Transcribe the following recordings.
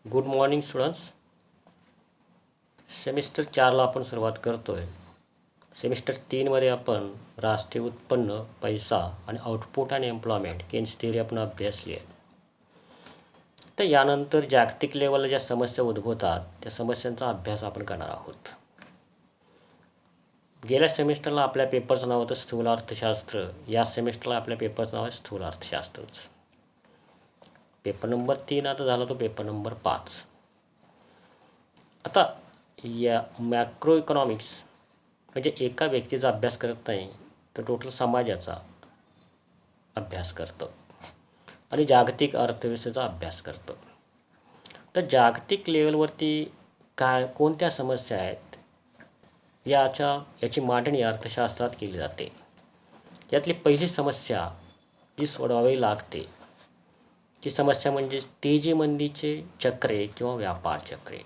Good morning students. Semester 4ला आपण सुरुवात करतो आहे. सेमिस्टर 3मध्ये आपण राष्ट्रीय उत्पन्न, पैसा आणि आउटपुट आणि एम्प्लॉयमेंट यांची थिअरी आपण अभ्यासली आहे. तर यानंतर जागतिक लेवलला ज्या समस्या उद्भवतात त्या समस्यांचा अभ्यास आपण करणार आहोत. गेल्या सेमिस्टरला आपल्या पेपरचं नाव होतं स्थूल अर्थशास्त्र. या सेमिस्टरला आपल्या पेपरचं नाव आहे स्थूल अर्थशास्त्रच. पेपर नंबर 3 आता झाला तो पेपर नंबर 5. आता या मॅक्रो इकॉनॉमिक्स म्हणजे एका व्यक्तीचा अभ्यास करत नाही तर टोटल समाजाचा अभ्यास करतं आणि जागतिक अर्थव्यवस्थेचा अभ्यास करतं. तर जागतिक लेवलवरती कोणत्या समस्या आहेत याची मांडणी अर्थशास्त्रात केली जाते. यातली पहिली समस्या जी सोडवावी लागते ती समस्या म्हणजे तेजी मंदीचे चक्रे किंवा व्यापार चक्रे.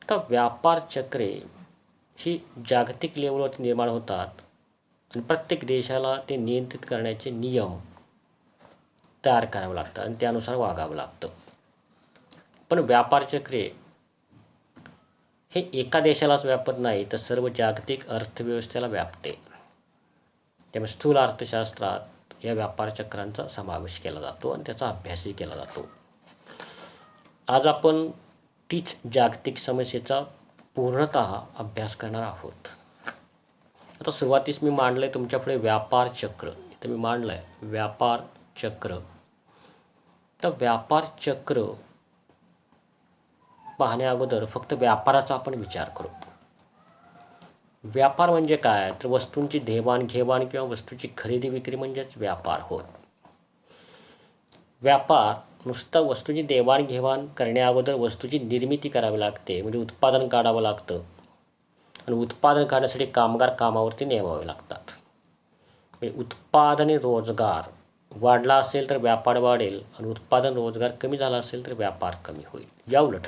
तर व्यापार चक्रे ही जागतिक लेवलवरती निर्माण होतात आणि प्रत्येक देशाला ते नियंत्रित करण्याचे नियम तयार करावे लागतात आणि त्यानुसार वागावं लागतं. पण व्यापार चक्रे हे एका देशालाच व्यापत नाही तर सर्व जागतिक अर्थव्यवस्थेला व्यापते. त्यामुळे स्थूल अर्थशास्त्रात या व्यापार चक्रांचा समावेश केला जातो आणि त्याचा अभ्यासही केला जातो. आज आपण तीच जागतिक समस्येचा पूर्णतः अभ्यास करणार आहोत. आता सुरुवातीस मी मांडलं आहे तुमच्यापुढे व्यापार चक्र. इथं मी मांडलं आहे व्यापार चक्र. तर व्यापार चक्र पाहण्या अगोदर फक्त व्यापाराचा आपण विचार करू. व्यापार म्हणजे काय तर वस्तूंची देवाणघेवाण किंवा वस्तूची खरेदी विक्री म्हणजेच व्यापार होय. व्यापार नुसतं वस्तूची देवाणघेवाण करण्या अगोदर वस्तूची निर्मिती करावी लागते म्हणजे उत्पादन काढावं लागतं आणि उत्पादन काढण्यासाठी कामगार कामावरती नेमावे लागतात. म्हणजे उत्पादन आणि रोजगार वाढला असेल तर व्यापार वाढेल आणि उत्पादन रोजगार कमी झाला असेल तर व्यापार कमी होईल. या उलट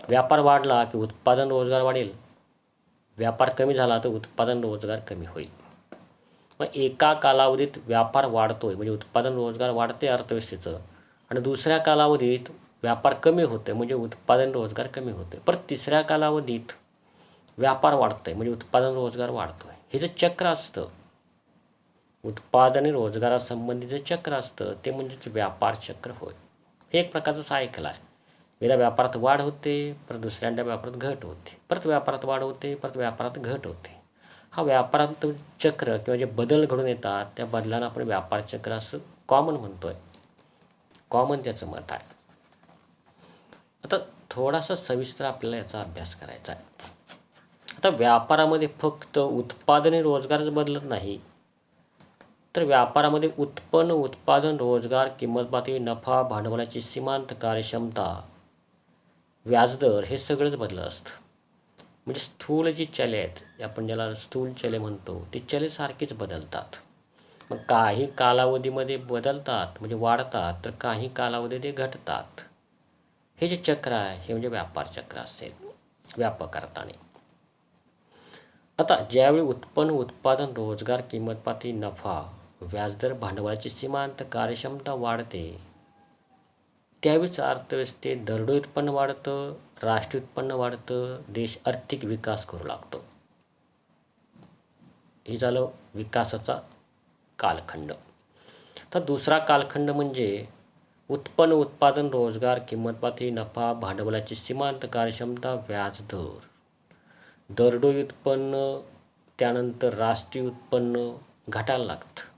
व्यापार वाढला की उत्पादन रोजगार वाढेल, व्यापार कमी झाला तर उत्पादन रोजगार कमी होईल. मग एका कालावधीत व्यापार वाढतो आहे म्हणजे उत्पादन रोजगार वाढते अर्थव्यवस्थेचं आणि दुसऱ्या कालावधीत व्यापार कमी होते म्हणजे उत्पादन रोजगार कमी होते. परत तिसऱ्या कालावधीत व्यापार वाढतं आहे म्हणजे उत्पादन रोजगार वाढतो आहे. हे जे चक्र असतं उत्पादन आणि रोजगारासंबंधीचं चक्र असतं ते म्हणजेच व्यापार चक्र होय. हे एक प्रकारचं सायकल आहे. एकदा व्यापारात वाढ होते परत दुसऱ्यांदा व्यापारात घट होते, परत व्यापारात वाढ होते परत व्यापारात घट होते. हा व्यापारात चक्र किंवा जे बदल घडून येतात त्या बदलांना आपण व्यापार चक्र असं कॉमन म्हणतो आहे. कॉमन त्याचं मत आहे. आता थोडासा सविस्तर आपल्याला याचा अभ्यास करायचा आहे. आता व्यापारामध्ये फक्त उत्पादन आणि रोजगारच बदलत नाही तर व्यापारामध्ये उत्पन्न, उत्पादन, रोजगार, किंमत पातळी, नफा, भांडवलाची सीमांत कार्यक्षमता, व्याजदर हे सगळंच बदलत असतं. म्हणजे स्थूल जी चले आहेत आपण ज्याला स्थूल चले म्हणतो ती चले सारखीच बदलतात. मग काही कालावधीमध्ये बदलतात म्हणजे वाढतात तर काही कालावधी ते घटतात. हे जे चक्र आहे हे म्हणजे व्यापार चक्र असेल व्यापक अर्थाने. आता ज्यावेळी उत्पन्न, उत्पादन, रोजगार, किंमत पातळी, नफा, व्याजदर, भांडवलाची सीमांत कार्यक्षमता वाढते त्यावेळीच अर्थव्यवस्थेत दरडोई उत्पन्न वाढतं, राष्ट्रीय उत्पन्न वाढतं, देश आर्थिक विकास करू लागतो. हे झालं विकासाचा कालखंड. तर दुसरा कालखंड म्हणजे उत्पन्न, उत्पादन, रोजगार, किंमत पातळी, नफा, भांडवलाची सीमांत कार्यक्षमता, व्याजदर, दरडोई उत्पन्न, त्यानंतर राष्ट्रीय उत्पन्न घटायला लागतं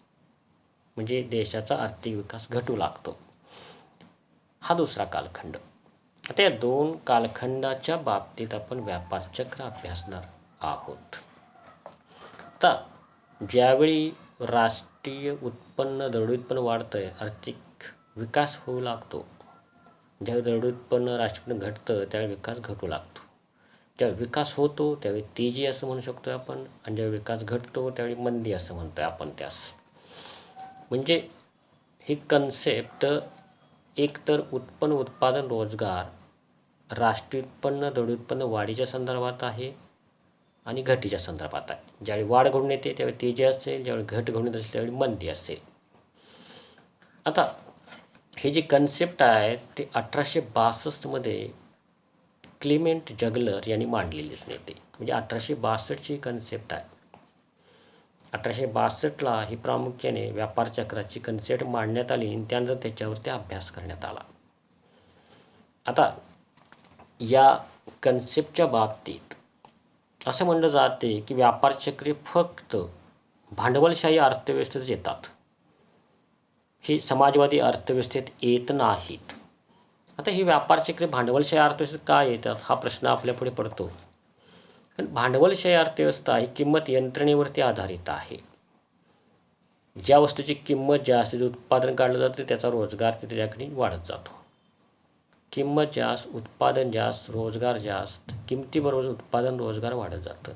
म्हणजे देशाचा आर्थिक विकास घटू लागतो. हा दुसरा कालखंड. आता या दोन कालखंडाच्या बाबतीत आपण व्यापार चक्र अभ्यासणार आहोत. आता ज्यावेळी राष्ट्रीय उत्पन्न, दरडोई उत्पन्न वाढतं आहे, आर्थिक विकास होऊ लागतो. ज्यावेळी दरडोई उत्पन्न, राष्ट्रीय उत्पन्न घटतं त्यावेळी विकास घटू लागतो. ज्यावेळी विकास होतो त्यावेळी तेजी असं म्हणू शकतो आपण आणि ज्यावेळी विकास घटतो त्यावेळी मंदी असं म्हणतो आहे आपण त्यास. म्हणजे ही कन्सेप्ट एकतर उत्पन्न, उत्पादन, रोजगार, राष्ट्रीय उत्पन्न, दरडोई उत्पन्न वाढीच्या संदर्भात आहे आणि घटीच्या संदर्भात आहे. ज्यावेळी वाढ घडून येते त्यावेळी तेजी असेल, ज्यावेळी घट घडून येत असेल त्यावेळी मंदी असेल. आता हे जे कन्सेप्ट आहे ते 1862मध्ये क्लिमेंट जगलर यांनी मांडलेली दिसून येते. म्हणजे 1862ची कन्सेप्ट आहे. 1862ला ही प्रामुख्याने व्यापार चक्राची कन्सेप्ट मांडण्यात आली आणि त्यानंतर त्याच्यावरती अभ्यास करण्यात आला. आता या कन्सेप्टच्या बाबतीत असं म्हणलं जाते की व्यापार चक्रे फक्त भांडवलशाही अर्थव्यवस्थेतच येतात, ही समाजवादी अर्थव्यवस्थेत येत नाहीत. आता ही व्यापार चक्रे भांडवलशाही अर्थव्यवस्थेत का येतात हा प्रश्न आपल्यापुढे पडतो. पण भांडवलशाही अर्थव्यवस्था ही किंमत यंत्रणेवरती आधारित आहे. ज्या वस्तूची किंमत जास्त, जे उत्पादन काढलं जातं त्याचा रोजगार त्याच्याकडे वाढत जातो. किंमत जास्त, उत्पादन जास्त, रोजगार जास्त. किमतीबरोबर उत्पादन रोजगार वाढत जातं.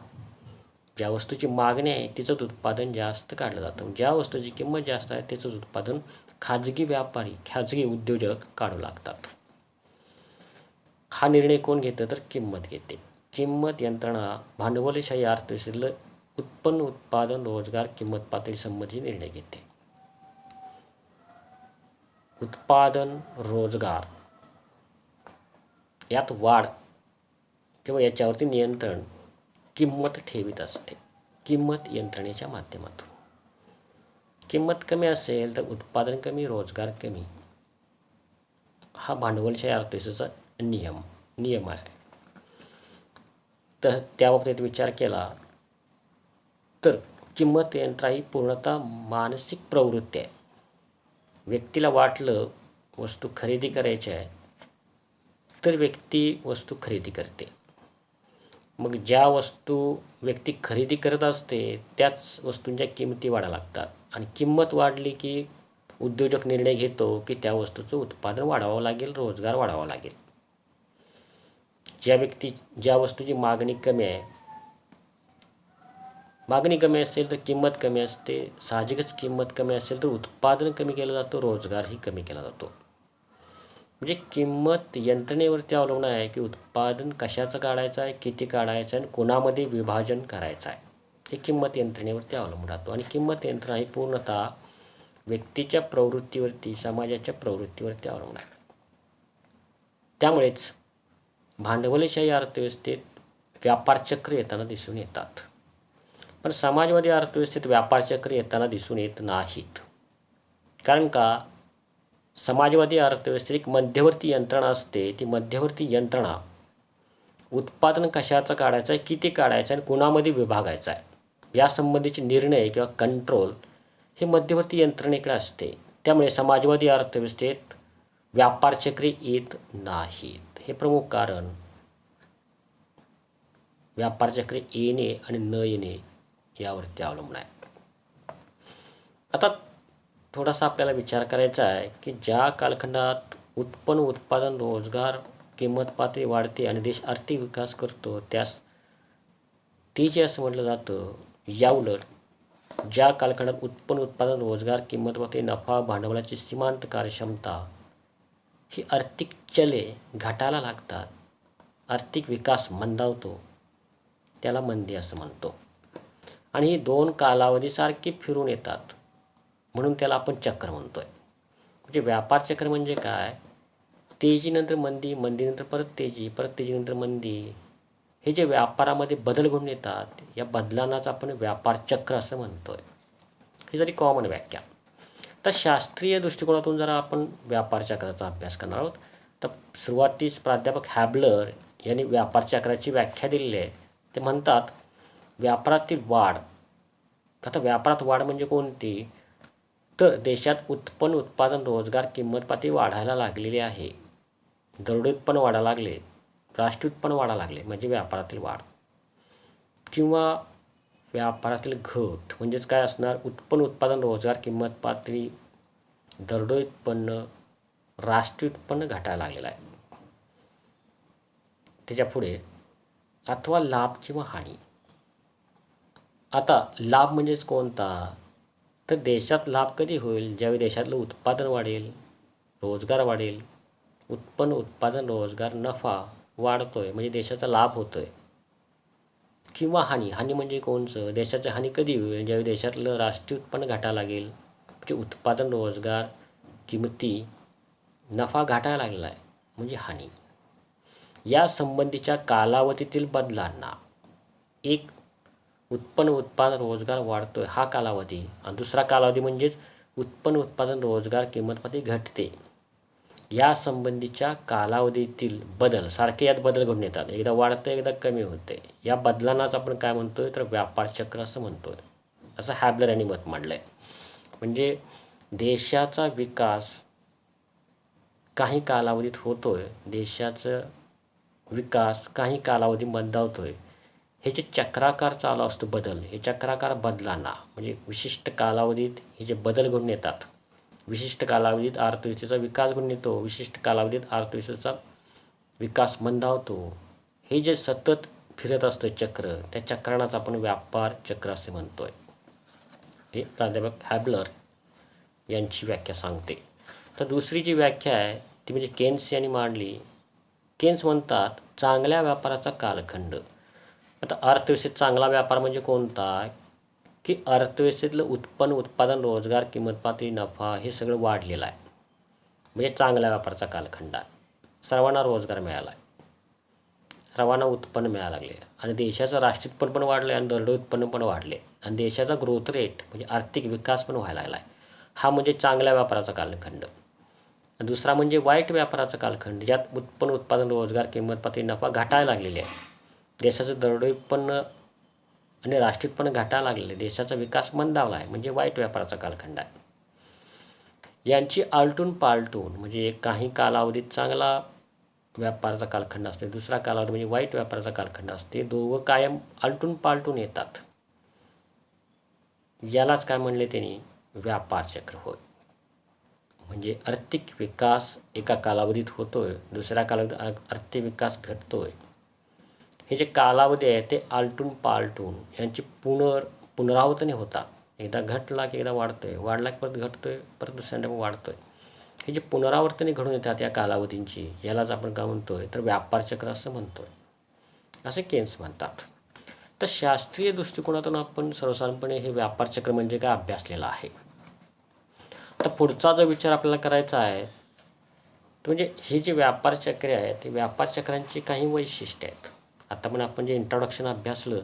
ज्या वस्तूची मागणी आहे तिचंच उत्पादन जास्त काढलं जातं. ज्या वस्तूची किंमत जास्त आहे त्याचंच उत्पादन खाजगी व्यापारी, खाजगी उद्योजक काढू लागतात. हा निर्णय कोण घेतं तर किंमत घेते. किंमत यंत्रणा भांडवलशाही अर्थव्यवस्थेतलं उत्पन्न, उत्पादन, रोजगार, किंमत पातळी संबंधी निर्णय घेते. उत्पादन, रोजगार यात वाढ किंवा याच्यावरती नियंत्रण किंमत ठेवीत असते, किंमत यंत्रणेच्या माध्यमातून. किंमत कमी असेल तर उत्पादन कमी, रोजगार कमी. हा भांडवलशाही अर्थव्यवस्थेचा नियम आहे. तर त्याबाबतीत विचार केला तर किंमत यंत्रणा ही पूर्णतः मानसिक प्रवृत्ती आहे. व्यक्तीला वाटलं वस्तू खरेदी करायची आहे तर व्यक्ती वस्तू खरेदी करते. मग ज्या वस्तू व्यक्ती खरेदी करत असते त्याच वस्तूंच्या किमती वाढायला लागतात आणि किंमत वाढली की उद्योजक निर्णय घेतो की त्या वस्तूचं उत्पादन वाढवावं लागेल, रोजगार वाढवावा लागेल. ज्या वस्तूची मागणी कमी आहे, मागणी कमी असेल तर किंमत कमी असते. साहजिकच किंमत कमी असेल तर उत्पादन कमी केलं जातं, रोजगारही कमी केला जातो. म्हणजे किंमत यंत्रणेवरती अवलंबून आहे की उत्पादन कशाचं काढायचं आहे, किती काढायचं आहे आणि कोणामध्ये विभाजन करायचं आहे, हे किंमत यंत्रणेवरती अवलंबून राहतो. आणि किंमत यंत्रणा ही पूर्णतः व्यक्तीच्या प्रवृत्तीवरती, समाजाच्या प्रवृत्तीवरती अवलंबून आहे. त्यामुळेच भांडवलशाही अर्थव्यवस्थेत व्यापार चक्र येताना दिसून येतात, पण समाजवादी अर्थव्यवस्थेत व्यापार चक्र येताना दिसून येत नाहीत. कारण का, समाजवादी अर्थव्यवस्थेत एक मध्यवर्ती यंत्रणा असते. ती मध्यवर्ती यंत्रणा उत्पादन कशाचं काढायचं आहे, किती काढायचं आहे आणि कोणामध्ये विभागायचं आहे यासंबंधीचे निर्णय किंवा कंट्रोल हे मध्यवर्ती यंत्रणेकडे असते. त्यामुळे समाजवादी अर्थव्यवस्थेत व्यापार चक्रे येत नाहीत. हे प्रमुख कारण व्यापार चक्रे येणे आणि न येणे यावरती अवलंबून आहे. आता थोडासा आपल्याला विचार करायचा आहे की ज्या कालखंडात उत्पन्न, उत्पादन, रोजगार, किंमत पातळी वाढते आणि देश आर्थिक विकास करतो त्यास जे असं म्हटलं जातं. याउलट ज्या कालखंडात उत्पन्न, उत्पादन, रोजगार, किंमत पातळी, नफा, भांडवलाची सीमांत कार्यक्षमता ही आर्थिक चले घटायला लागतात, आर्थिक विकास मंदावतो, त्याला मंदी असं म्हणतो. आणि ही दोन कालावधी सारखी फिरून येतात म्हणून त्याला आपण चक्र म्हणतोय. म्हणजे व्यापार चक्र म्हणजे काय, तेजीनंतर मंदी, मंदीनंतर परत तेजी, परत तेजीनंतर मंदी, हे जे व्यापारामध्ये बदल घडून येतात या बदलांनाच आपण व्यापार चक्र असं म्हणतोय. ही जरी कॉमन व्याख्या. तर शास्त्रीय दृष्टिकोनातून जरा आपण व्यापार चक्राचा अभ्यास करणार आहोत. तर सुरुवातीस प्राध्यापक हॅबलर यांनी व्यापार चक्राची व्याख्या दिलेली आहे. ते म्हणतात व्यापारातील वाढ. आता व्यापारात वाढ म्हणजे कोणती, तर देशात उत्पन्न, उत्पादन, रोजगार, किंमत पातळी वाढायला लागलेली आहे. दरोडे उत्पन्न वाढायला लागले, राष्ट्रीय उत्पन्न वाढायला लागले म्हणजे व्यापारातील वाढ. किंवा व्यापारातील घट म्हणजेच काय असणार, उत्पन्न, उत्पादन, रोजगार, किंमत पातळी, दरोडे उत्पन्न, राष्ट्रीय उत्पन्न घटायला लागलेलं आहे. त्याच्या पुढे अथवा लाभ किंवा हानी. आता लाभ म्हणजेच कोणता, तर देशात लाभ कधी होईल, ज्यावेळी देशातलं उत्पादन वाढेल, रोजगार वाढेल. उत्पन्न, उत्पादन, रोजगार, नफा वाढतोय म्हणजे देशाचा लाभ होतोय. किंवा हानी. हानी म्हणजे कोणचं, देशाची हानी कधी होईल, ज्यावेळी देशातलं राष्ट्रीय उत्पन्न घटायला लागेल, म्हणजे उत्पादन, रोजगार, किमती नफा घाटायला लागलेला आहे म्हणजे हानी. या संबंधीच्या कालावधीतील बदलांना एक उत्पन्न उत्पादन रोजगार वाढतोय हा कालावधी, आणि दुसरा कालावधी म्हणजेच उत्पन्न उत्पादन रोजगार किंमतमध्ये घटते. या संबंधीच्या कालावधीतील बदल सारखे यात बदल घडून येतात. एकदा वाढतं एकदा कमी होते. या बदलांनाच आपण काय म्हणतोय तर व्यापार चक्र असं म्हणतोय. असं हॅबलर यांनी मत मांडलं आहे. म्हणजे देशाचा विकास काही कालावधीत होतोय, देशाचा विकास काही कालावधी मंदावतोय. हे जे चक्राकार चालू असतो बदल, हे चक्राकार बदलांना म्हणजे विशिष्ट कालावधीत हे जे बदल घडून येतात, विशिष्ट कालावधीत अर्थव्यवस्थेचा विकास घडून येतो, विशिष्ट कालावधीत अर्थव्यवस्थेचा विकास मंदावतो. हे जे सतत फिरत असतं चक्र, त्या चक्रांनाच आपण व्यापार चक्र असे म्हणतोय. हे प्राध्यापक हॅबलर यांची व्याख्या सांगते. तर दुसरी जी व्याख्या आहे ती म्हणजे केन्स यांनी मांडली. केन्स म्हणतात चांगल्या व्यापाराचा कालखंड. आता अर्थव्यवस्थेत चांगला व्यापार म्हणजे कोणता, की अर्थव्यवस्थेतलं उत्पन्न उत्पादन रोजगार किंमत पातळी नफा हे सगळं वाढलेलं आहे, म्हणजे चांगल्या व्यापाराचा कालखंड आहे. सर्वांना रोजगार मिळाला आहे, सर्वांना उत्पन्न मिळायला लागले, आणि देशाचं राष्ट्रीय उत्पन्न पण वाढलं आहे आणि दरडोई उत्पन्न पण वाढले, आणि देशाचा ग्रोथ रेट म्हणजे आर्थिक विकास पण व्हायला लागला आहे. हा म्हणजे चांगल्या व्यापाराचा कालखंड. दुसरा म्हणजे वाईट व्यापाराचा कालखंड, ज्यात उत्पन्न उत्पादन रोजगार किंमत पातळी नफा घटायला लागलेली आहे. देशाचं दरडोई उत्पन्न आणि राष्ट्रीय उत्पन्न घटायला लागलेले, देशाचा विकास मंदावला आहे, म्हणजे वाईट व्यापाराचा कालखंड आहे. यांची आलटून पालटून म्हणजे काही कालावधीत चांगला व्यापाराचा कालखंड असते, दुसरा कालावधी म्हणजे वाईट व्यापाराचा कालखंड असते. दोघं कायम आलटून पालटून येतात. यालाच काय म्हणले त्यांनी, व्यापार चक्र होय. म्हणजे आर्थिक विकास एका कालावधीत होतोय, दुसऱ्या कालावधीत आर्थिक विकास घटतोय. हे जे कालावधी आहे ते आलटून पालटून यांची पुनरावृत्ती होतात. एकदा घटला की एकदा वाढतोय, वाढला की परत घटतोय, परत दुसऱ्यांदा वाढतोय. हे जे पुनरावर्तने घडून येतात या कालावधींची, यालाच आपण काय म्हणतोय तर व्यापार चक्र असं म्हणतोय, असे केन्स म्हणतात. तर शास्त्रीय दृष्टिकोनातून आपण सर्वसाधारणपणे हे व्यापार चक्र म्हणजे काय अभ्यासलेलं आहे. तर पुढचा जो विचार आपल्याला करायचा आहे तो म्हणजे हे जे व्यापार चक्र आहे ते व्यापार चक्रांची काही वैशिष्ट्ये आहेत. आता पण आपण जे इंट्रोडक्शन अभ्यासलं,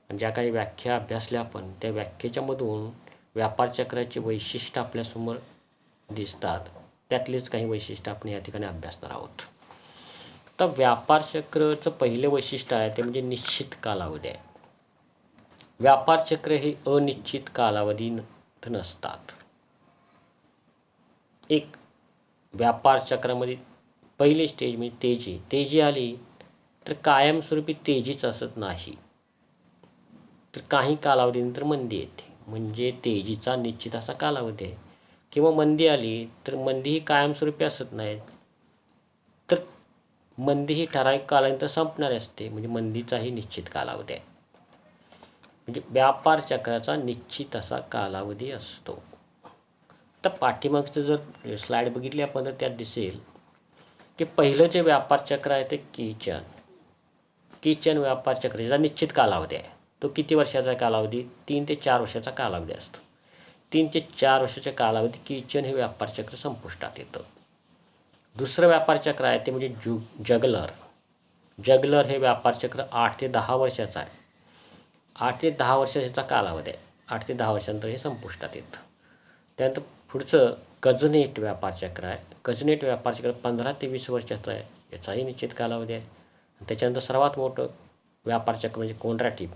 ज्या काही व्याख्या अभ्यासल्या आपण, त्या व्याख्येच्यामधून व्यापार चक्राची वैशिष्ट्य आपल्यासमोर दिसतात. त्यातलीच काही वैशिष्ट्य आपण या ठिकाणी अभ्यासणार आहोत. तर व्यापार चक्रचं पहिलं वैशिष्ट्य आहे ते म्हणजे निश्चित कालावधी आहे. व्यापार चक्र हे अनिश्चित कालावधीत नसतात. एक व्यापार चक्रामध्ये पहिली स्टेज म्हणजे तेजी आली तर कायमस्वरूपी तेजीच असत नाही, तर काही कालावधीनंतर मंदी येते, म्हणजे तेजीचा निश्चित असा कालावधी आहे. किंवा मंदी आली तर मंदी ही कायमस्वरूपी असत नाही, तर मंदी ही ठराविक कालानंतर संपणारी असते, म्हणजे मंदीचाही निश्चित कालावधी आहे. म्हणजे व्यापार चक्राचा निश्चित असा कालावधी असतो. तर पाठीमागचं जर स्लाईड बघितली आपण तर त्यात दिसेल की पहिलं जे व्यापार चक्र आहे ते किचन व्यापार चक्र, याचा निश्चित कालावधी आहे. तो किती वर्षाचा कालावधी, 3 ते 4 वर्षाचा कालावधी असतो. 3 ते 4 वर्षाच्या कालावधी किचन हे व्यापार चक्र संपुष्टात येतं. दुसरं व्यापार चक्र आहे ते म्हणजे जगलर हे व्यापार चक्र 8 ते 10 वर्षाचं आहे. 8 ते 10 वर्षाचा कालावधी आहे. 8 ते 10 वर्षानंतर हे संपुष्टात येतं. त्यानंतर पुढचं कजनेट व्यापार चक्र आहे. कजनेट व्यापार चक्र 15 ते 20 वर्षाचं आहे, याचाही निश्चित कालावधी आहे. त्याच्यानंतर सर्वात मोठं व्यापार चक्र म्हणजे कोनरॅटिव्ह,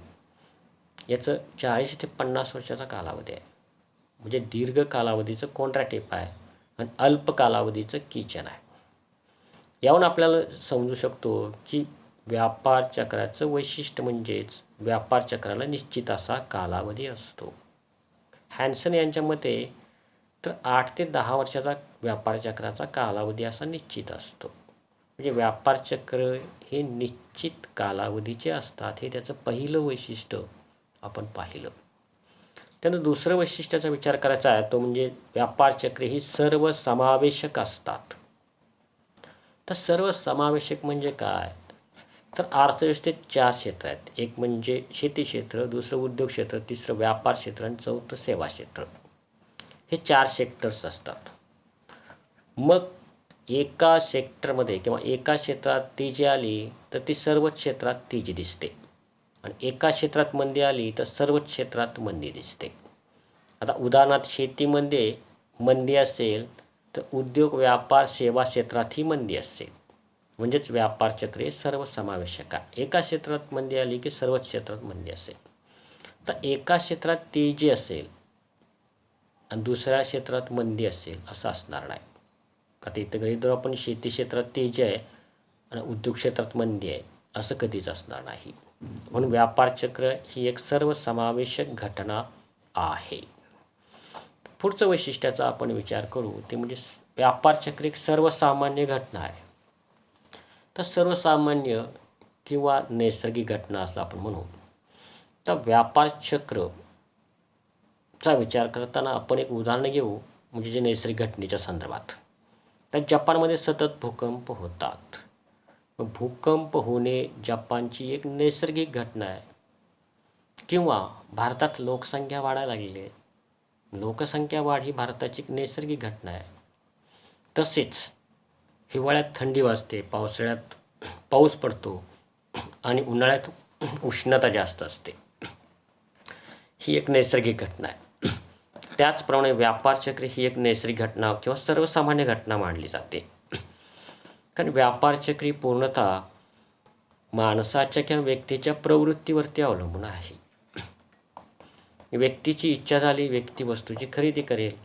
याचं 40 ते 50 वर्षाचा कालावधी आहे. म्हणजे दीर्घ कालावधीचं कोनरॅटिव्ह आहे आणि अल्प कालावधीचं किचन आहे. यावरून आपल्याला समजू शकतो की व्यापार चक्राचं वैशिष्ट्य म्हणजेच व्यापार चक्राला निश्चित असा कालावधी असतो. हॅन्सन यांच्या मते तर 8 ते 10 वर्षाचा व्यापार चक्राचा कालावधी असा निश्चित असतो. म्हणजे व्यापार चक्र हे निश्चित कालावधीचे असतात, हे त्याचं पहिलं वैशिष्ट्य आपण पाहिलं. त्यानंतर दुसरं वैशिष्ट्याचा विचार करायचा आहे तो म्हणजे व्यापार चक्र ही सर्वसमावेशक असतात. तर सर्वसमावेशक म्हणजे काय, तर अर्थव्यवस्थेत 4 क्षेत्र आहेत. एक म्हणजे शेती क्षेत्र, दुसरं उद्योग क्षेत्र, तिसरं व्यापार क्षेत्र आणि चौथं सेवा क्षेत्र. हे 4 सेक्टर्स असतात. मग एका सेक्टरमध्ये किंवा एका क्षेत्रात तेजी आली तर ती सर्वच क्षेत्रात तेजी दिसते आणि एका क्षेत्रात मंदी आली तर सर्वच क्षेत्रात मंदी दिसते. आता उदाहरणार्थ शेतीमध्ये मंदी असेल तर उद्योग, व्यापार, सेवा क्षेत्रातही मंदी असेल. म्हणजेच व्यापार चक्र हे सर्वसमावेशक आहे. एका क्षेत्रात मंदी आली की सर्वच क्षेत्रात मंदी असेल. तर एका क्षेत्रात तेजी असेल आणि दुसऱ्या क्षेत्रात मंदी असेल असं असणार नाही. आता इथं गृहीत धरू आपण शेती क्षेत्रात तेजी आहे आणि उद्योग क्षेत्रात मंदी आहे असं कधीच असणार नाही. म्हणून व्यापार चक्र ही एक सर्वसमावेशक घटना आहे. पुढचं वैशिष्ट्याचा आपण विचार करू ते म्हणजे व्यापार चक्र एक सर्वसामान्य घटना आहे. तर सर्वसामान्य किंवा नैसर्गिक घटना असं आपण म्हणू. तर व्यापार चक्रचा विचार करताना आपण एक उदाहरण घेऊ म्हणजे जे नैसर्गिक घटनेच्या संदर्भात. तर जपानमध्ये सतत भूकंप होतात. भूकंप होणे जपानची एक नैसर्गिक घटना आहे. किंवा भारतात लोकसंख्या वाढायला लागली आहे. लोकसंख्या वाढ ही भारताची एक नैसर्गिक घटना आहे. तसेच हिवाळ्यात थंडी वाजते, पावसाळ्यात पाऊस पडतो आणि उन्हाळ्यात उष्णता जास्त असते. ही एक नैसर्गिक घटना आहे. त्याचप्रमाणे व्यापार चक्र ही एक नैसर्गिक घटना किंवा सर्वसामान्य घटना मानली जाते. कारण व्यापार चक्र पूर्णतः माणसाच्या किंवा व्यक्तीच्या प्रवृत्तीवरती अवलंबून आहे. व्यक्तीची इच्छा झाली, व्यक्ती वस्तूची खरेदी करेल.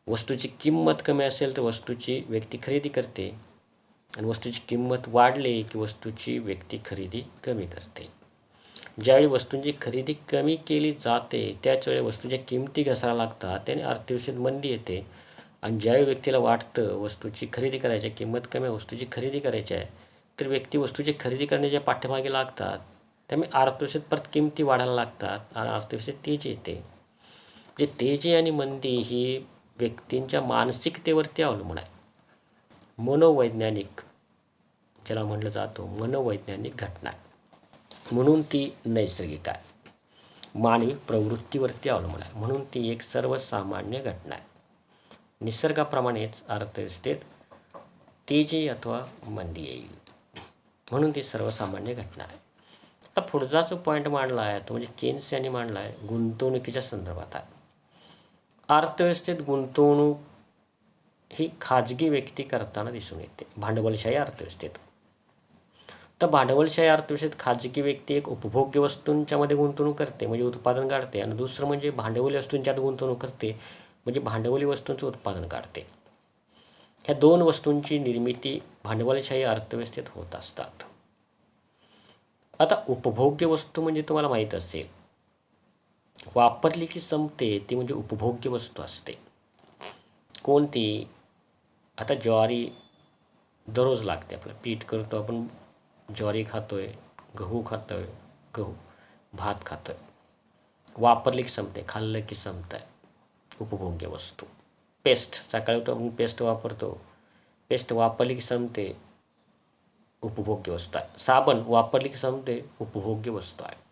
वस्तूची किंमत कमी असेल तर वस्तूची व्यक्ती खरेदी करते आणि वस्तूची किंमत वाढली की वस्तूची व्यक्ती खरेदी कमी करते. ज्यावेळी वस्तूंची खरेदी कमी केली जाते त्याच वेळी वस्तूच्या किमती घसरायला लागतात, त्याने अर्थव्यवस्थेत मंदी येते. आणि ज्यावेळी व्यक्तीला वाटतं वस्तूची खरेदी करायची आहे, किंमत कमी वस्तूची खरेदी करायची आहे, तर व्यक्ती वस्तूची खरेदी करण्याच्या पाठीमागे लागतात. त्यामुळे अर्थव्यवस्थेत परत किमती वाढायला लागतात आणि अर्थव्यवस्थेत तेजी येते. म्हणजे तेजी आणि मंदी ही व्यक्तींच्या मानसिकतेवरती अवलंबून आहे. मनोवैज्ञानिक ज्याला म्हटलं जातं मनोवैज्ञानिक घटना आहे. म्हणून ती नैसर्गिक आहे. मानवी प्रवृत्तीवरती अवलंबून आहे. म्हणून ती एक सर्वसामान्य घटना आहे. निसर्गाप्रमाणेच अर्थव्यवस्थेत तेजी अथवा मंदी येईल. म्हणून ती सर्वसामान्य घटना आहे. आता पुढचा जो पॉईंट मांडला आहे तो म्हणजे केन्स यांनी मांडला आहे गुंतवणुकीच्या संदर्भात आहे. अर्थव्यवस्थेत गुंतवणूक ही खाजगी व्यक्ती करताना दिसून येते भांडवलशाही अर्थव्यवस्थेत. तर भांडवलशाही अर्थव्यवस्थेत खाजगी व्यक्ती एक उपभोग्य वस्तूंच्या मध्ये गुंतवणूक करते म्हणजे उत्पादन काढते आणि दुसरं म्हणजे भांडवली वस्तूंच्यात गुंतवणूक करते म्हणजे भांडवली वस्तूंचं उत्पादन काढते. ह्या दोन वस्तूंची निर्मिती भांडवलशाही अर्थव्यवस्थेत होत असतात. आता उपभोग्य वस्तू म्हणजे तुम्हाला माहीत असेल वापरली की संपते ती म्हणजे उपभोग्य वस्तू असते. कोणती? आता ज्वारी दररोज लागते आपल्याला. पीठ करतो आपण, ज्वारी खातोय, गहू खातोय, भात खातोय. वापरली की संपते, खाल्लं की संपतं आहे, उपभोग्य वस्तू. पेस्ट सकाळी उठून आपण पेस्ट वापरतो, पेस्ट वापरली की संपते, उपभोग्य वस्तू आहे. साबण वापरली की संपते, उपभोग्य वस्तू आहे.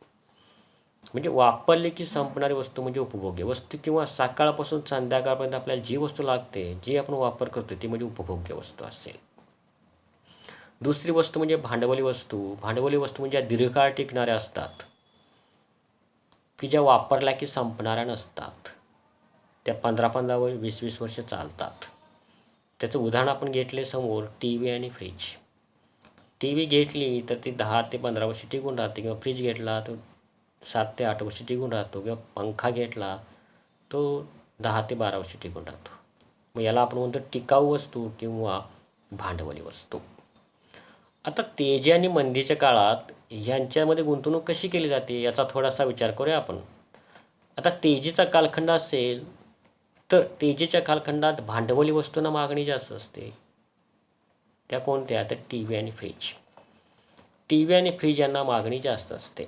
म्हणजे वापरली की संपणारी वस्तू म्हणजे उपभोग्य वस्तू किंवा सकाळपासून संध्याकाळपर्यंत आपल्याला जी वस्तू लागते, जी आपण वापर करतो ती म्हणजे उपभोग्य वस्तू असेल. दुसरी वस्तू म्हणजे भांडवली वस्तू. भांडवली वस्तू म्हणजे दीर्घकाळ टिकणाऱ्या असतात की ज्या वापरल्या की संपणाऱ्या नसतात. त्या 15-15 20-20 वर्ष चालतात. त्याचं उदाहरण आपण घेतले समोर टी व्ही आणि फ्रीज. टी व्ही घेतली तर ती 10 ते 15 वर्ष टिकून राहते किंवा फ्रीज घेतला तर 7 ते 8 वर्ष टिकून राहतो किंवा पंखा घेतला तो 10 ते 12 वर्ष टिकून राहतो. मग याला आपण म्हणतो टिकाऊ वस्तू किंवा भांडवली वस्तू. आता तेजी आणि मंदीच्या काळात ह्यांच्यामध्ये गुंतवणूक कशी केली जाते याचा थोडासा विचार करूया आपण. आता तेजीचा कालखंड असेल तर तेजीच्या कालखंडात भांडवली वस्तूंना मागणी जास्त असते. त्या कोणत्या? तर टी व्ही आणि फ्रीज. टी व्ही आणि फ्रीज यांना मागणी जास्त असते.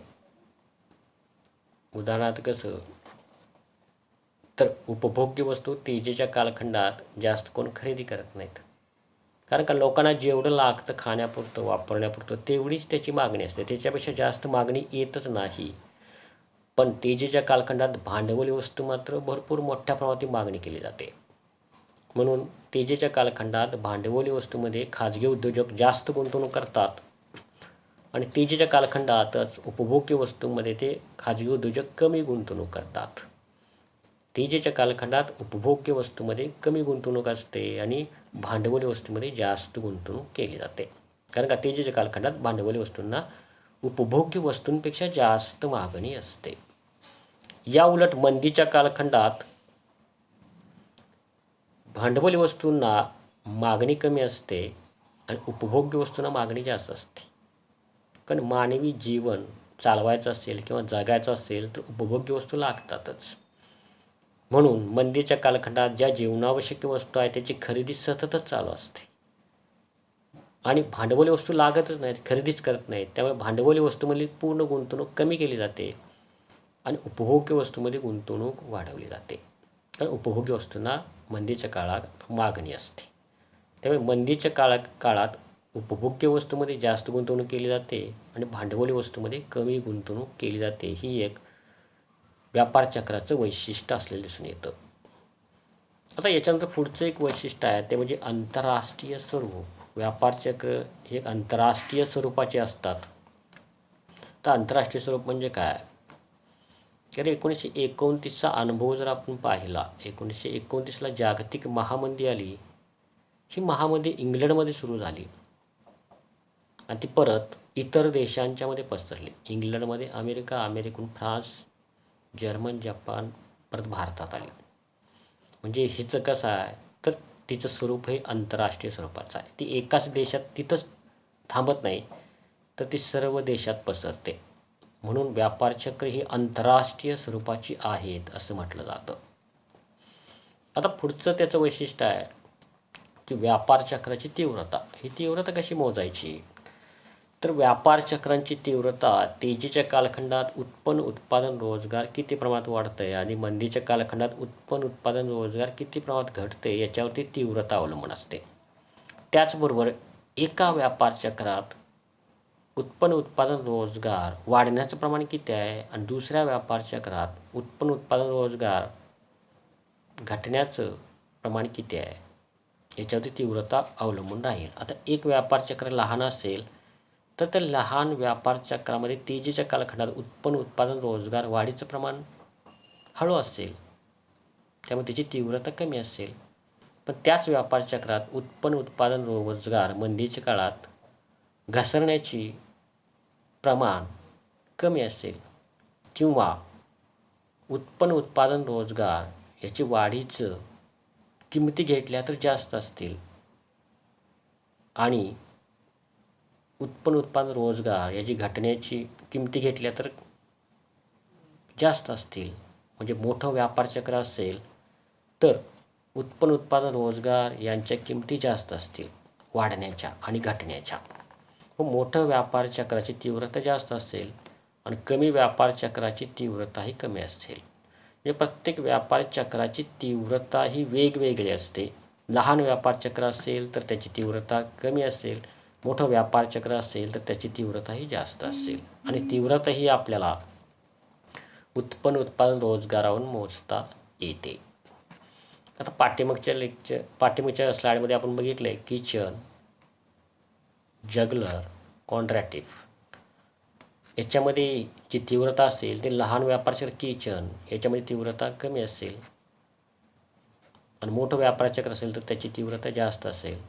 उदाहरणार्थ कसं तर उपभोग्य वस्तू तेजीच्या कालखंडात जास्त कोण खरेदी करत नाहीत. कारण का लोकांना जेवढं लागतं खाण्यापुरतं वापरण्यापुरतं तेवढीच त्याची मागणी असते, त्याच्यापेक्षा जास्त मागणी येतच नाही. पण तेजीच्या कालखंडात भांडवली वस्तू मात्र भरपूर मोठ्या प्रमाणात मागणी केली जाते. म्हणून तेजीच्या कालखंडात भांडवली वस्तूमध्ये खाजगी उद्योजक जास्त गुंतवणूक करतात आणि तेजीच्या कालखंडातच उपभोग्य वस्तूंमध्ये ते खाजगी उद्योजक कमी गुंतवणूक करतात. तेजीच्या कालखंडात उपभोग्य वस्तूंमध्ये कमी गुंतवणूक असते आणि भांडवली वस्तूंमध्ये जास्त गुंतवणूक केली जाते. कारण का तेजीच्या कालखंडात भांडवली वस्तूंना उपभोग्य वस्तूंपेक्षा जास्त मागणी असते. या उलट मंदीच्या कालखंडात भांडवली वस्तूंना मागणी कमी असते आणि उपभोग्य वस्तूंना मागणी जास्त असते. कारण मानवी जीवन चालवायचं असेल किंवा जगायचं असेल तर उपभोग्य वस्तू लागतातच. म्हणून मंदीच्या कालखंडात ज्या जीवनावश्यक वस्तू आहेत त्याची खरेदी सततच चालू असते आणि भांडवली वस्तू लागतच नाहीत, खरेदीच करत नाहीत. त्यामुळे भांडवली वस्तूमध्ये पूर्ण गुंतवणूक कमी केली जाते आणि उपभोग्य वस्तूमध्ये गुंतवणूक वाढवली जाते. कारण उपभोग्य वस्तूंना मंदीच्या काळात मागणी असते. त्यामुळे मंदीच्या काळात उपभोग्य वस्तूमध्ये जास्त गुंतवणूक केली जाते आणि भांडवली वस्तूमध्ये कमी गुंतवणूक केली जाते. ही एक व्यापार चक्राचं वैशिष्ट्य असलेलं दिसून येतं. आता याच्यानंतर पुढचं एक वैशिष्ट्य आहे ते म्हणजे आंतरराष्ट्रीय स्वरूप. व्यापार चक्र हे एक आंतरराष्ट्रीय स्वरूपाचे असतात. तर आंतरराष्ट्रीय स्वरूप म्हणजे काय? तर 1929चा अनुभव जर आपण पाहिला, 1929ला जागतिक महामंदी आली. ही महामंदी इंग्लंडमध्ये सुरू झाली आणि ती परत इतर देशांच्यामध्ये पसरली. इंग्लंडमध्ये अमेरिकेहून फ्रान्स, जर्मन, जपान, परत भारतात आली. म्हणजे हिचं कसं आहे तर तिचं स्वरूप हे आंतरराष्ट्रीय स्वरूपाचं आहे. ती एकाच देशात तिथंच थांबत नाही तर ती सर्व देशात पसरते. म्हणून व्यापार चक्र ही आंतरराष्ट्रीय स्वरूपाची आहेत असं म्हटलं जातं. आता पुढचं त्याचं वैशिष्ट्य आहे की व्यापार चक्राची तीव्रता. ही तीव्रता कशी मोजायची? तर व्यापार चक्रांची तीव्रता तेजीच्या कालखंडात उत्पन्न, उत्पादन, रोजगार किती प्रमाणात वाढतंय आणि मंदीच्या कालखंडात उत्पन्न, उत्पादन, रोजगार किती प्रमाणात घटते याच्यावरती तीव्रता अवलंबून असते. त्याचबरोबर एका व्यापार चक्रात उत्पन्न, उत्पादन, रोजगार वाढण्याचं प्रमाण किती आहे आणि दुसऱ्या व्यापार चक्रात उत्पन्न, उत्पादन, रोजगार घटण्याचं प्रमाण किती आहे याच्यावरती तीव्रता अवलंबून राहील. आता एक व्यापार चक्र लहान असेल तर त्या लहान व्यापार चक्रामध्ये तेजीच्या कालखंडात उत्पन्न, उत्पादन, रोजगार वाढीचं प्रमाण हळू असेल, त्यामुळे त्याची तीव्रता कमी असेल. पण त्याच व्यापार चक्रात उत्पन्न, उत्पादन, रोजगार मंदीच्या काळात घसरण्याची प्रमाण कमी असेल किंवा उत्पन्न, उत्पादन, रोजगार याची वाढीचं किमती घेतल्या तर जास्त असतील आणि उत्पन्न, उत्पादन, रोजगार याची घटण्याची किमती घेतल्या तर जास्त असतील. म्हणजे मोठं व्यापार चक्र असेल तर उत्पन्न, उत्पादन, रोजगार यांच्या किमती जास्त असतील वाढण्याच्या आणि घटण्याच्या. मोठं व्यापार चक्राची तीव्रता जास्त असेल आणि कमी व्यापार चक्राची तीव्रताही कमी असेल. म्हणजे प्रत्येक व्यापार चक्राची तीव्रता ही वेगवेगळी असते. लहान व्यापार चक्र असेल तर त्याची तीव्रता कमी असेल, मोठं व्यापार चक्र असेल तर त्याची तीव्रताही जास्त असेल आणि तीव्रता ही आपल्याला उत्पन्न, उत्पादन, रोजगारावरून मोजता येते. आता पाठीमागच्या स्लाईडमध्ये आपण बघितलं आहे किचन, जगलर, कॉन्ट्रॅक्टिव्ह याच्यामध्ये जी तीव्रता असेल ते लहान व्यापार चक्र किचन याच्यामध्ये तीव्रता कमी असेल आणि मोठं व्यापार चक्र असेल तर त्याची तीव्रता जास्त असेल.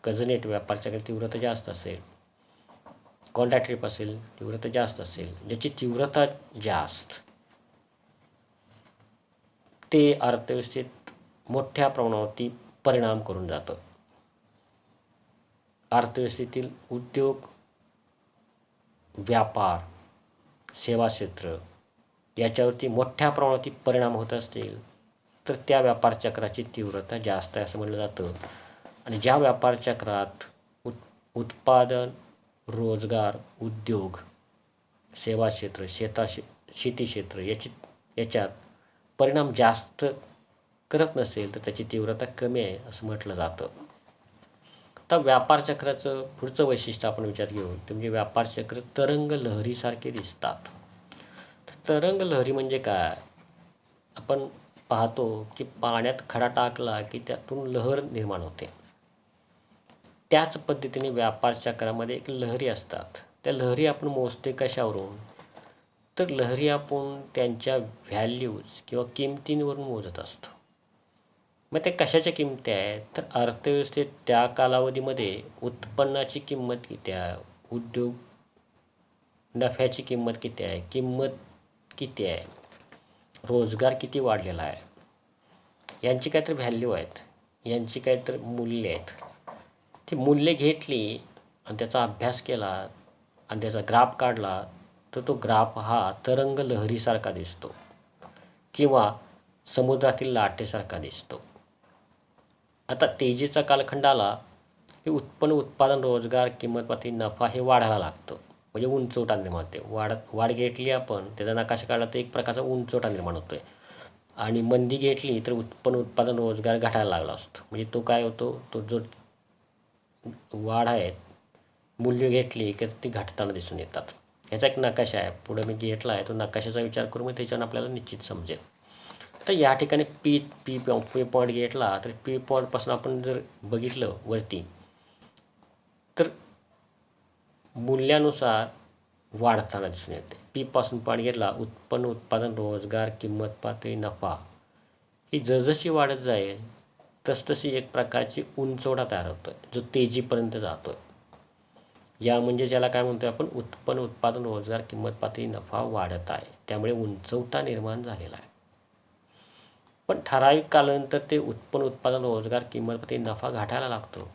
कझनेट व्यापार चक्र तीव्रता जास्त असेल, कॉन्ट्रॅक्टिव्ह असेल तीव्रता जास्त असेल. ज्याची तीव्रता जास्त ते अर्थव्यवस्थेत मोठ्या प्रमाणावरती परिणाम करून जातं. अर्थव्यवस्थेतील उद्योग, व्यापार, सेवा क्षेत्र याच्यावरती मोठ्या प्रमाणावरती परिणाम होत असतील तर त्या व्यापार चक्राची तीव्रता जास्त आहे असं म्हटलं जातं. आणि ज्या व्यापार चक्रात उत्पादन, रोजगार, उद्योग, सेवा क्षेत्र, शेती क्षेत्र याच्यात परिणाम जास्त करत नसेल तर त्याची तीव्रता कमी आहे असं म्हटलं जातं. तर व्यापार चक्राचं पुढचं वैशिष्ट्य आपण विचारात घेऊ ते म्हणजे व्यापार चक्र तरंग लहरीसारखे दिसतात. तरंग लहरी म्हणजे काय? आपण पाहतो की पाण्यात खडा टाकला की त्यातून लहर निर्माण होते. त्याच पद्धतीने व्यापार चक्रामध्ये एक लहरी असतात. त्या लहरी आपण मोजते कशावरून? तर लहरी आपण त्यांच्या व्हॅल्यूज किंवा किमतींवरून मोजत असतो. मग ते कशाच्या किमती आहेत? तर अर्थव्यवस्थेत त्या कालावधीमध्ये उत्पन्नाची किंमत किती आहे, उद्योग नफ्याची किंमत किती आहे, किंमत किती आहे, रोजगार किती वाढलेला आहे, यांची काहीतरी व्हॅल्यू आहेत, यांची काहीतरी मूल्य आहेत. ती मूल्ये घेतली आणि त्याचा अभ्यास केला आणि त्याचा ग्राफ काढला तर तो ग्राफ हा तरंग लहरीसारखा दिसतो किंवा समुद्रातील लाटेसारखा दिसतो. आता तेजीचा कालखंड आला की उत्पन्न, उत्पादन, रोजगार, किंमत पातळी, नफा हे वाढायला लागतं. म्हणजे उंचवटा निर्माण होते. वाढ घेतली आपण, त्याचा नकाशा काढला तर एक प्रकारचा उंचवटा निर्माण होतो आहे. आणि मंदी घेतली तर उत्पन्न, उत्पादन, रोजगार घटायला लागला असतो. म्हणजे तो काय होतो, तो जो वाढ आहे, मूल्य घेतली की ती घटताना दिसून येतात. ह्याचा एक नकाशा आहे, पुढे मी घेतला आहे. तो नकाशाचा विचार करून मग त्याच्यावर आपल्याला निश्चित समजेल. तर या ठिकाणी पी पॉईंट घेतला तर पी पॉईंटपासून आपण जर बघितलं वरती तर मूल्यानुसार वाढताना दिसून येते. पीपासून पॉईंट घेतला, उत्पन्न, उत्पादन, रोजगार, किंमत पातळी, नफा ही जसजशी वाढत जाईल तसतशी एक प्रकारची उंचवटा तयार होतो आहे, जो तेजीपर्यंत जातो आहे. या म्हणजे ज्याला काय म्हणतो आपण, उत्पन्न, उत्पादन, रोजगार, किंमत पातळी, नफा वाढत आहे, त्यामुळे उंचवटा निर्माण झालेला आहे. पण ठराविक कालानंतर ते उत्पन्न, उत्पादन, रोजगार, किंमत पातळी, नफा घटायला लागतो.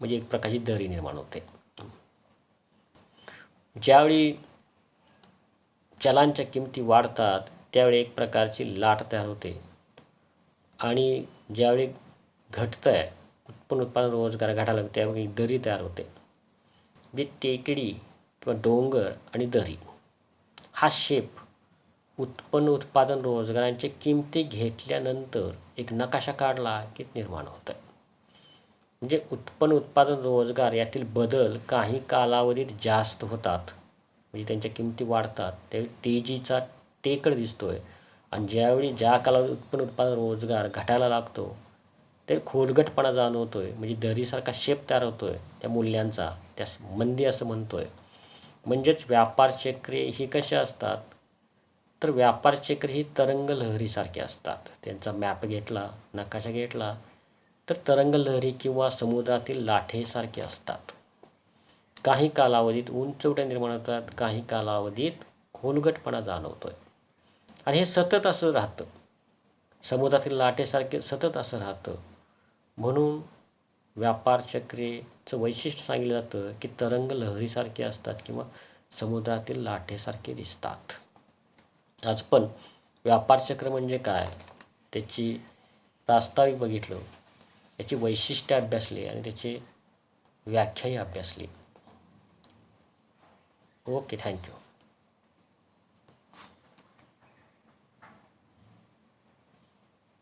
म्हणजे एक प्रकारची दरी निर्माण होते. ज्यावेळी चलांच्या किमती वाढतात त्यावेळी एक प्रकारची लाट तयार होते आणि ज्यावेळी घटतं आहे उत्पन्न, उत्पादन, रोजगार घटायला लागतो त्यावेळी दरी तयार होते. जे टेकडी किंवा डोंगर आणि दरी हा शेप उत्पन्न, उत्पादन, रोजगारांच्या किमती घेतल्यानंतर एक नकाशा काढला की निर्माण होतं आहे. म्हणजे उत्पन्न, उत्पादन, रोजगार यातील बदल काही कालावधीत जास्त होतात, म्हणजे त्यांच्या किमती वाढतात, त्यावेळी तेजीचा टेकड दिसतो आहे. आणि ज्यावेळी ज्या कालावधीत उत्पन्न, उत्पादन, रोजगार घटायला लागतो ते खोलगटपणा जाणवतो आहे, म्हणजे दरीसारखा शेप तयार होतो आहे त्या मूल्यांचा, त्यास मंदी असं म्हणतो आहे. म्हणजेच व्यापार चक्रे ही कशी असतात, तर व्यापार चक्र ही तरंग लहरीसारखे असतात. त्यांचा मॅप घेतला, नकाशा घेतला तर तरंग लहरी किंवा समुद्रातील लाटेसारखे असतात. काही कालावधीत उंचवट्या निर्माण होतात, काही कालावधीत खोलगटपणा जाणवतो आहे. आणि हे सतत असं राहतं, समुद्रातील लाटेसारखे सतत असं राहतं. म्हणून व्यापार चक्रेचं वैशिष्ट्य सांगितलं जातं की तरंग लहरीसारखे असतात किंवा समुद्रातील लाटेसारखे दिसतात. आज पण व्यापार चक्र म्हणजे काय, त्याची प्रास्ताविक बघितलं, याची वैशिष्ट्ये अभ्यासली आणि त्याची व्याख्याही अभ्यासली. Okay, thank you.